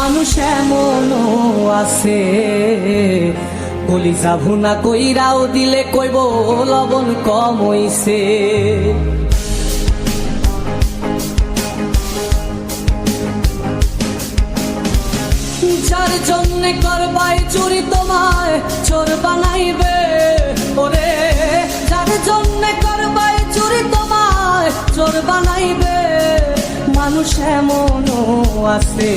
মানুষ এমনও আছে কলিজা ভুনা কইরাও দিলে কইব লবণ কম হইছে। যার জন্যে করবাই চুরি তোমায় চোর বানাইবে, ওরে যার জন্যে করবাই চুরি তোমায় চোর বানাইবে। মানুষ এমনও আছে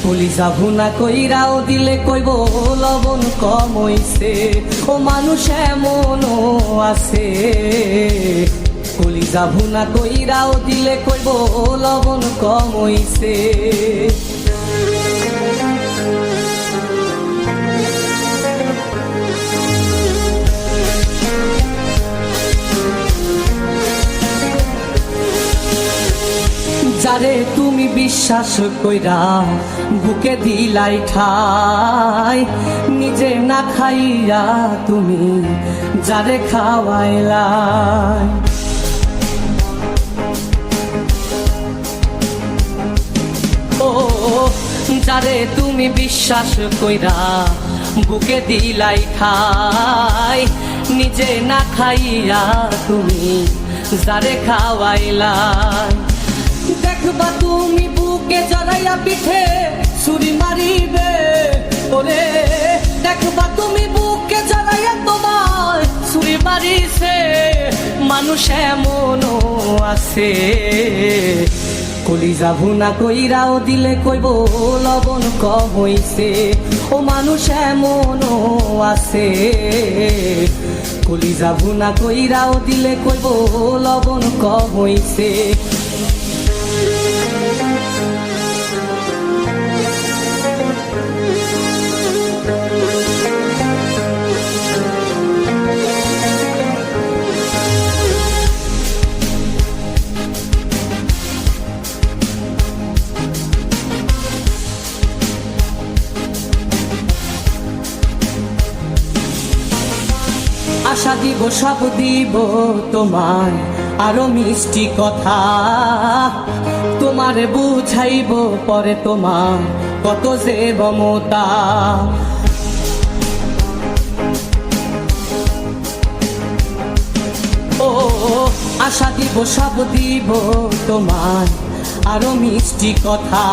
কলিজা ভুনা কইরাও দিলে কইব লবণ কম হইছে। ও মানুষ এমনও আছে কলিজা ভুনা কইরাও দিলে কইব লবণ কম হইছে। যারে তুমি বিশ্বাস কইরা বুকে দিলাই ঠাই, নিজে না খাইয়া তুমি যারে খাওয়াইলাই। ও যারে তুমি বিশ্বাস কইরা বুকে দিলাই ঠাই, নিজে না খাইয়া তুমি যারে খাওয়াইলাই। দেখবা তুমি বুকে জড়াইয়া পিঠে ছুরি মারিবে, ওরে দেখবা তুমি বুকে জড়াইয়া তোমার ছুরি মারিছে। মানুষ এমনও আছে কলিজা ভুনা কইরাও দিলে কইব লবণ কম হইছে। ও মানুষ এমনও আছে কলিজা ভুনা কইরাও দিলে কইব লবণ কম হইছে। আশা দিব সব দিব তোমার আরো মিষ্টি কথা, তোমারে বুঝাইব পরে তোমার কত যে মমতা। ও আশা দিব সব দিব তোমার আরো মিষ্টি কথা,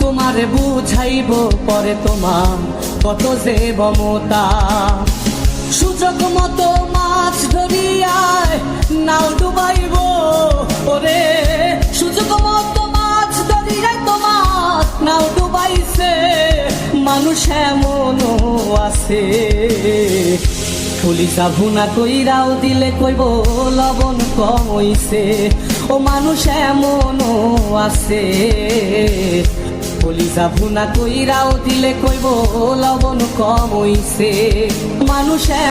তোমারে বুঝাইব পরে তোমার কত যে মমতা। সুযোগ মতো মাছ ধরিয়ায় নাও ডুবাইব, ওরে সুযোগ মতো মাছ ধরিয়ায় তোমার নাও ডুবাইছে। মানুষ এমনও আছে কলিজা ভুনা কইরাও দিলে কইব লবণ কম হইছে। ও মানুষ এমনও আছে কলিজা ভুনা কইরাও দিলে কইব লবণ কম হইছে। মানুষ